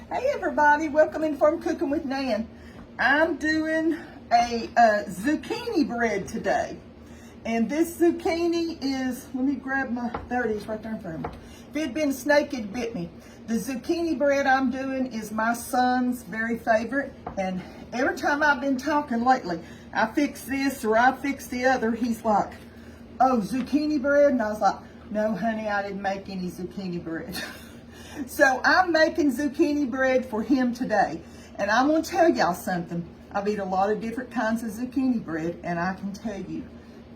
Hey everybody, welcome in Farm Cooking with Nan. I'm doing a zucchini bread today. And this zucchini is, let me grab my, there it is right there in front of me. If it had been a snake, it bit me. The zucchini bread I'm doing is my son's very favorite. And every time I've been talking lately, I fix this or I fix the other, he's like, oh, zucchini bread? And I was like, no honey, I didn't make any zucchini bread. So I'm making zucchini bread for him today. And I'm going to tell y'all something. I've eaten a lot of different kinds of zucchini bread, and I can tell you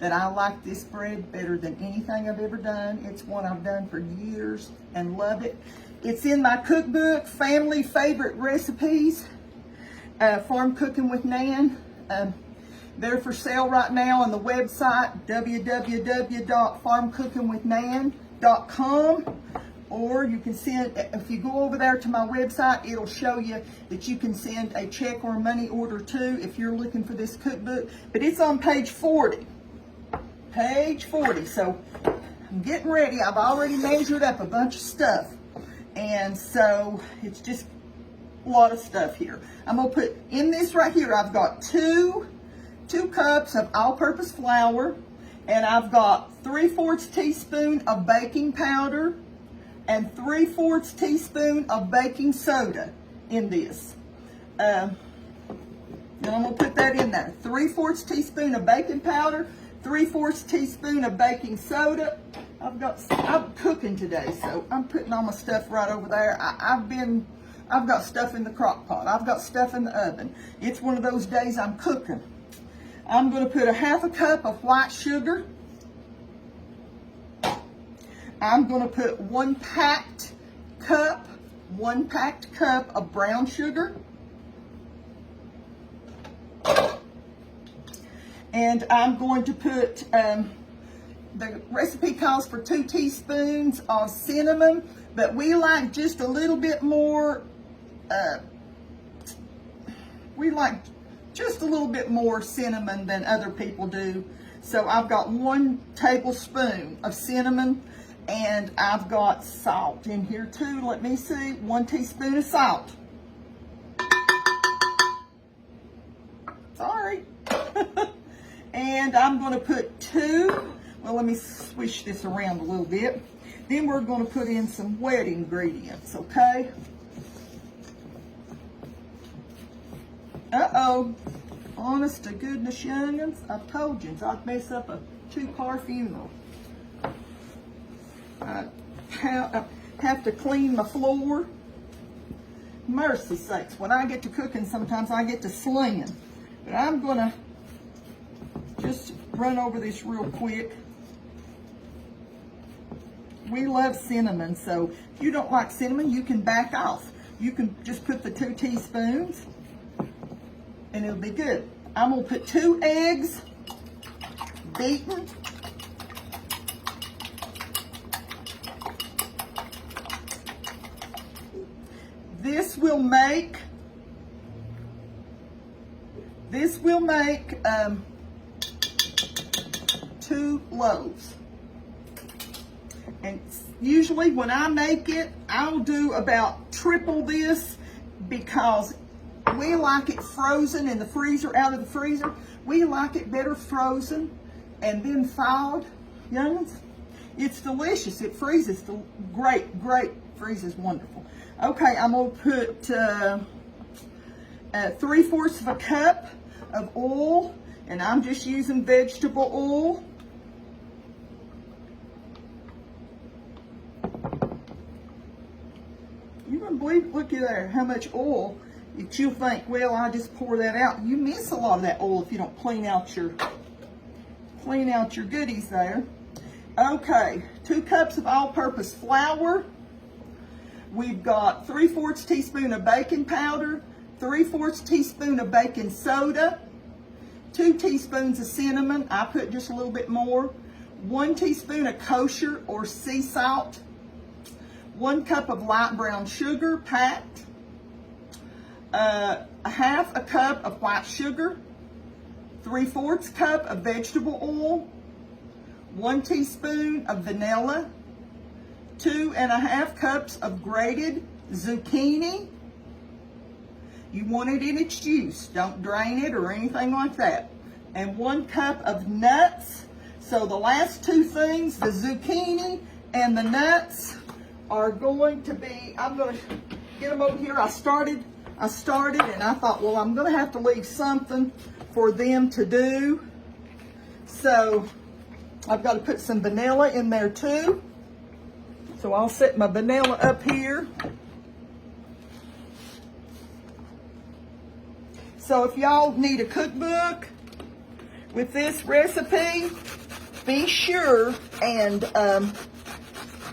that I like this bread better than anything I've ever done. It's one I've done for years and love it. It's in my cookbook, Family Favorite Recipes, Farm Cooking with Nan. They're for sale right now on the website, www.farmcookingwithnan.com. Or you can send, if you go over there to my website, it'll show you that you can send a check or a money order too if you're looking for this cookbook. But it's on page 40. Page 40. So I'm getting ready. I've already measured up a bunch of stuff. And so it's just a lot of stuff here. I'm going to put in this right here, I've got two cups of all-purpose flour. And I've got 3/4 teaspoon of baking powder and 3/4 teaspoon of baking soda in this. And I'm gonna put that in there. 3/4 teaspoon of baking powder, 3/4 teaspoon of baking soda. I'm cooking today, so I'm putting all my stuff right over there. I've got stuff in the crock pot. I've got stuff in the oven. It's one of those days I'm cooking. I'm gonna put a 1/2 cup of white sugar. I'm going to put one packed cup of brown sugar. And I'm going to put, the recipe calls for 2 teaspoons of cinnamon, but we like just a little bit more, cinnamon than other people do. So I've got 1 tablespoon of cinnamon. And I've got salt in here too. Let me see, 1 teaspoon of salt. Sorry. And I'm going to put 2, well, let me swish this around a little bit. Then we're going to put in some wet ingredients, okay? Uh-oh. Honest to goodness, young'uns, I told you I'd mess up a 2-car funeral. I have to clean my floor. Mercy sakes, when I get to cooking, sometimes I get to slinging. But I'm gonna just run over this real quick. We love cinnamon, so if you don't like cinnamon, you can back off. You can just put the 2 teaspoons and it'll be good. I'm gonna put 2 eggs, beaten. This will make 2 loaves. And usually when I make it, I'll do about triple this because we like it frozen in the freezer, out of the freezer. We like it better frozen and then thawed, young'uns. It's delicious. It freezes great, freezes wonderful. Okay, I'm gonna put 3/4 of a cup of oil, and I'm just using vegetable oil. You wouldn't believe, look at there, how much oil. If you'll think, well, I just pour that out. You miss a lot of that oil if you don't clean out your goodies there. Okay, 2 cups of all-purpose flour. We've got 3/4 teaspoon of baking powder, 3/4 teaspoon of baking soda, 2 teaspoons of cinnamon. I put just a little bit more. 1 teaspoon of kosher or sea salt. 1 cup of light brown sugar packed. 1/2 cup of white sugar. 3/4 cup of vegetable oil. 1 teaspoon of vanilla. 2 1/2 cups of grated zucchini. You want it in its juice. Don't drain it or anything like that. And 1 cup of nuts. So the last 2 things, the zucchini and the nuts, are going to be, I'm going to get them over here. I started and I thought, well, I'm going to have to leave something for them to do. So I've got to put some vanilla in there too. So I'll set my vanilla up here. So if y'all need a cookbook with this recipe, be sure and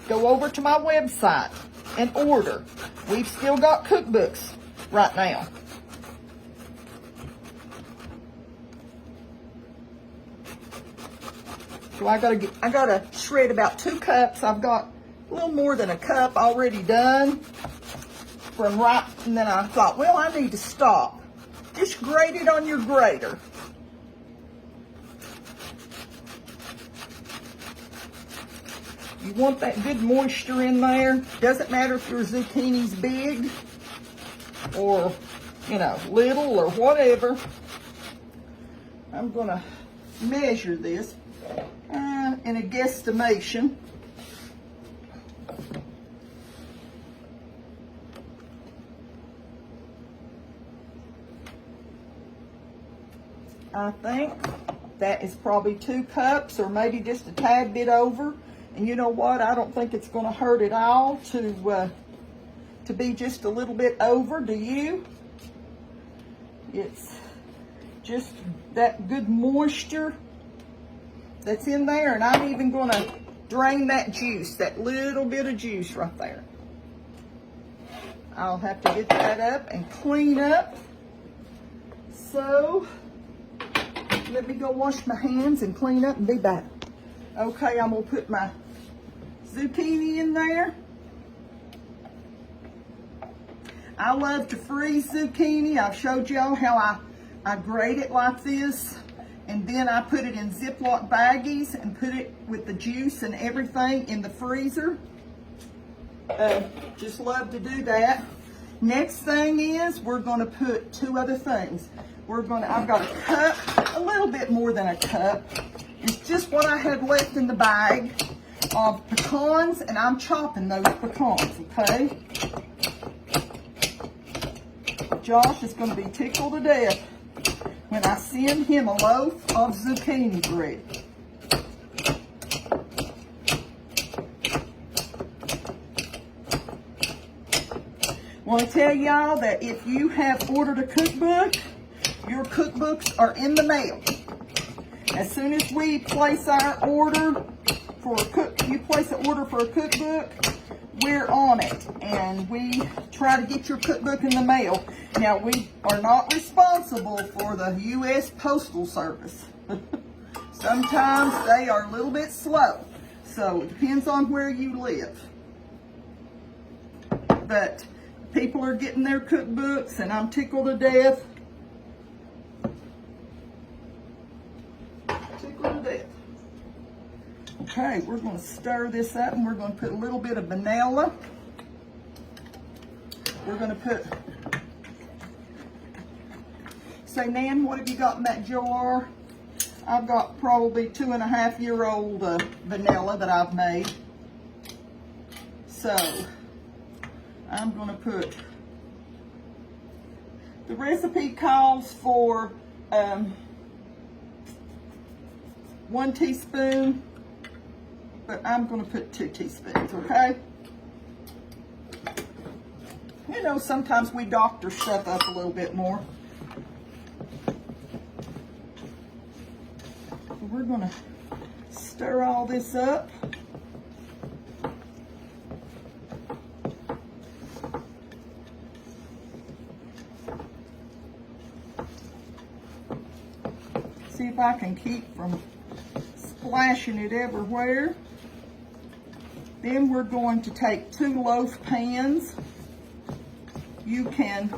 go over to my website and order. We've still got cookbooks right now. So I gotta shred about 2 cups. I've got a little more than a cup already done and then I thought, well, I need to stop. Just grate it on your grater. You want that good moisture in there. Doesn't matter if your zucchini's big or, you know, little or whatever. I'm gonna measure this in a guesstimation. I think that is probably 2 cups or maybe just a tad bit over. And you know what? I don't think it's going to hurt at all to be just a little bit over. Do you? It's just that good moisture that's in there. And I'm even going to drain that juice, that little bit of juice right there. I'll have to get that up and clean up. So let me go wash my hands and clean up and be back. Okay, I'm gonna put my zucchini in there. I love to freeze zucchini. I've showed y'all how I grate it like this, and then I put it in Ziploc baggies and put it with the juice and everything in the freezer. Just love to do that. Next thing is we're gonna put 2 other things. I've got a cup, a little bit more than a cup. It's just what I had left in the bag of pecans, and I'm chopping those pecans, okay? Josh is going to be tickled to death when I send him a loaf of zucchini bread. I want to tell y'all that if you have ordered a cookbook, your cookbooks are in the mail. As soon as we place our order for you place an order for a cookbook, we're on it, and we try to get your cookbook in the mail. Now, we are not responsible for the U.S. Postal Service. Sometimes they are a little bit slow, so it depends on where you live. But people are getting their cookbooks, and I'm tickled to death. Okay, we're going to stir this up, and we're going to put a little bit of vanilla. We're going to put, say, Nan, what have you got in that jar? I've got probably 2.5-year-old vanilla that I've made. So, I'm going to put, the recipe calls for 1 teaspoon, but I'm going to put 2 teaspoons, okay? You know, sometimes we doctor stuff up a little bit more. So we're going to stir all this up. See if I can keep from splashing it everywhere. Then we're going to take 2 loaf pans. You can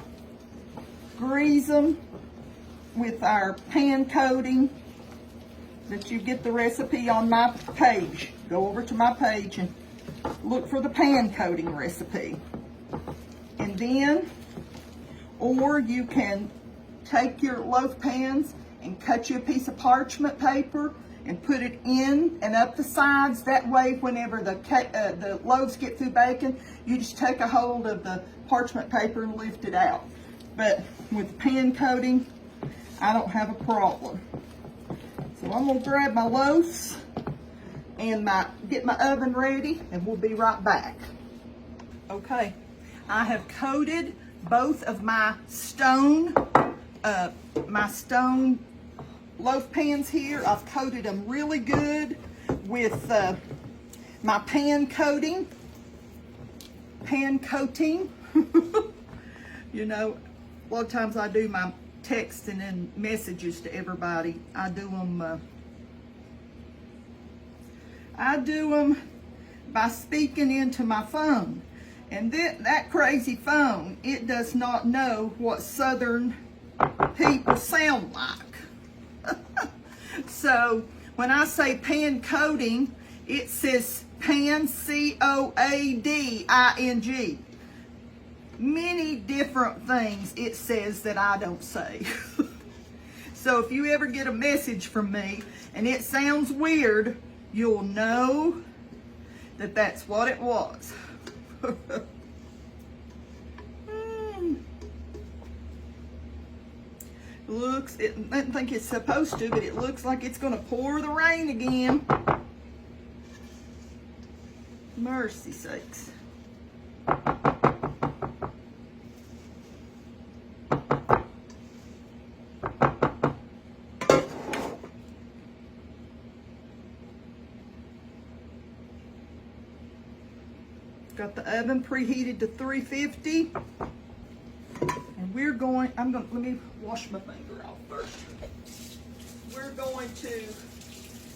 grease them with our pan coating that you get the recipe on my page. Go over to my page and look for the pan coating recipe. And then or you can take your loaf pans and cut you a piece of parchment paper and put it in and up the sides. That way, whenever the loaves get through baking, you just take a hold of the parchment paper and lift it out. But with pan coating, I don't have a problem. So I'm gonna grab my loaves and get my oven ready, and we'll be right back. Okay, I have coated both of my stone loaf pans here. I've coated them really good with my pan coating. You know, a lot of times I do my texting and messages to everybody. I do them by speaking into my phone. And that crazy phone, it does not know what Southern people sound like. So when I say pan coating, it says pan, C-O-A-D-I-N-G. Many different things it says that I don't say. So if you ever get a message from me and it sounds weird, you'll know that that's what it was. I don't think it's supposed to, but it looks like it's going to pour the rain again. Mercy sakes. Got the oven preheated to 350. And let me wash my finger off first.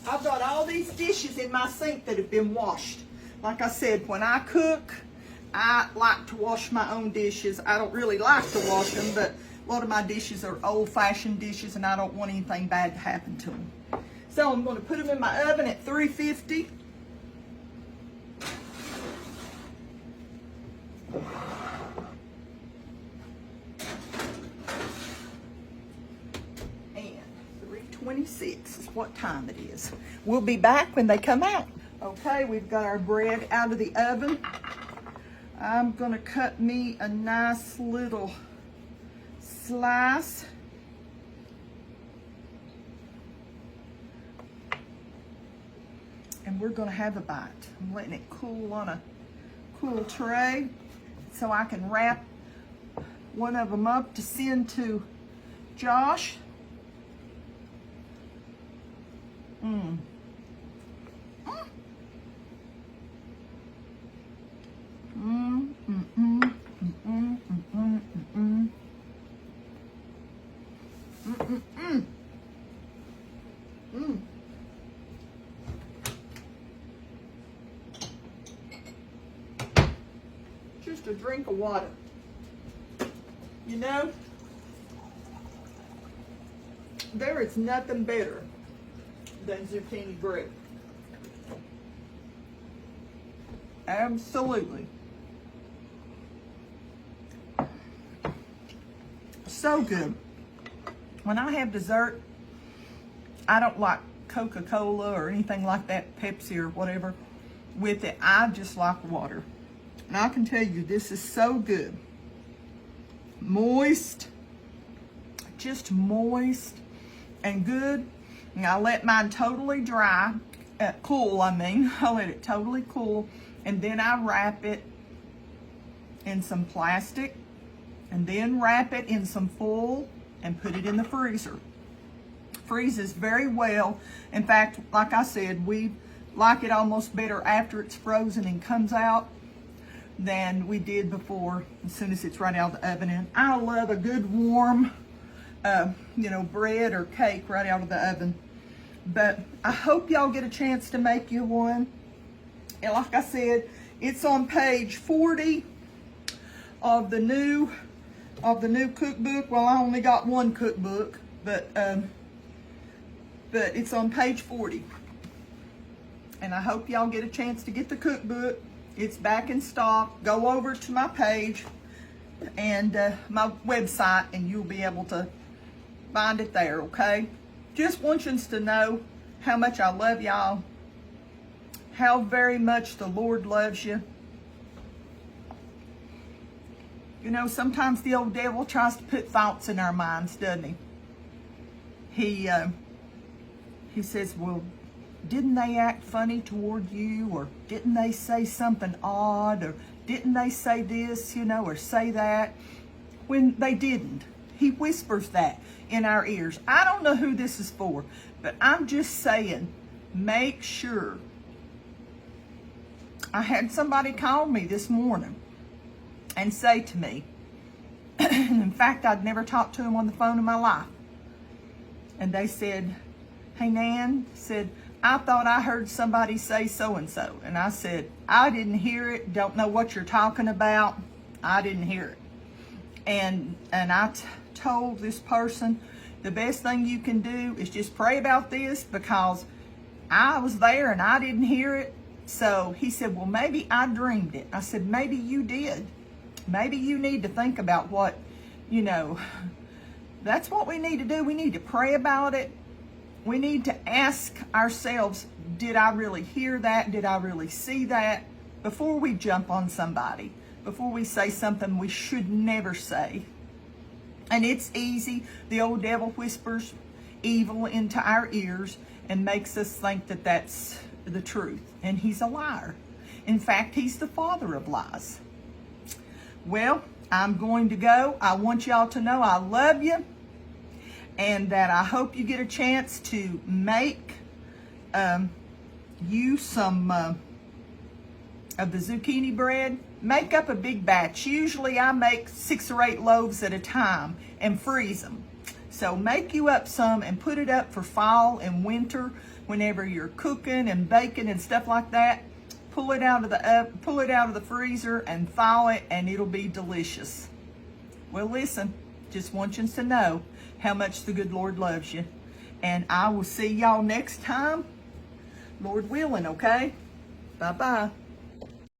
I've got all these dishes in my sink that have been washed. Like I said, when I cook, I like to wash my own dishes. I don't really like to wash them, but a lot of my dishes are old-fashioned dishes and I don't want anything bad to happen to them. So I'm going to put them in my oven at 350. And 326 is what time it is. We'll be back when they come out. Okay, we've got our bread out of the oven. I'm gonna cut me a nice little slice. And we're gonna have a bite. I'm letting it cool on a cool tray so I can wrap one of them up to send to Josh. Just a drink of water. You know, there is nothing better than zucchini bread. Absolutely. So good. When I have dessert, I don't like Coca-Cola or anything like that, Pepsi or whatever with it. I just like water. And I can tell you, this is so good. Moist, just moist and good. And I let mine totally dry, cool I mean. I let it totally cool. And then I wrap it in some plastic and then wrap it in some foil and put it in the freezer. Freezes very well. In fact, like I said, we like it almost better after it's frozen and comes out than we did before, as soon as it's right out of the oven. And I love a good warm, bread or cake right out of the oven. But I hope y'all get a chance to make you one. And like I said, it's on page 40 of the new cookbook. Well, I only got one cookbook, but it's on page 40. And I hope y'all get a chance to get the cookbook. It's back in stock. Go over to my page, and my website, and you'll be able to find it there, okay? Just want you to know how much I love y'all, how very much the Lord loves you. You know, sometimes the old devil tries to put thoughts in our minds, doesn't he? He says, well, didn't they act funny toward you? Or didn't they say something odd? Or didn't they say this, you know, or say that? When they didn't. He whispers that in our ears. I don't know who this is for, but I'm just saying, make sure. I had somebody call me this morning and say to me, in fact, I'd never talked to him on the phone in my life. And they said, hey, Nan, said, I thought I heard somebody say so-and-so. And I said, I didn't hear it. Don't know what you're talking about. I didn't hear it. And I told this person, the best thing you can do is just pray about this, because I was there and I didn't hear it. So he said, well, maybe I dreamed it. I said, maybe you did. Maybe you need to think about what, you know, that's what we need to do. We need to pray about it. We need to ask ourselves, did I really hear that? Did I really see that? Before we jump on somebody, before we say something we should never say. And it's easy. The old devil whispers evil into our ears and makes us think that that's the truth. And he's a liar. In fact, he's the father of lies. Well, I'm going to go. I want y'all to know I love you, and that I hope you get a chance to make you some of the zucchini bread. Make up a big batch. Usually I make 6 or 8 loaves at a time and freeze them. So make you up some and put it up for fall and winter whenever you're cooking and baking and stuff like that. Pull it out of the freezer and thaw it, and it'll be delicious. Well, listen, just want you to know how much the good Lord loves you. And I will see y'all next time, Lord willing, okay? Bye-bye.